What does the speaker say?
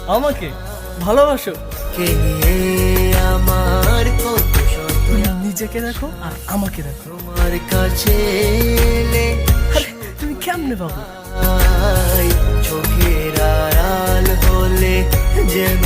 আমাকে ভালোবাসো? কে নিয়ে আমার কত শত নিজেকে দেখো আর আমাকে দেখো। তোমার কাছে এলে আরে, তুমি কেমনে পাবো? চোখের আড়াল হলে যেন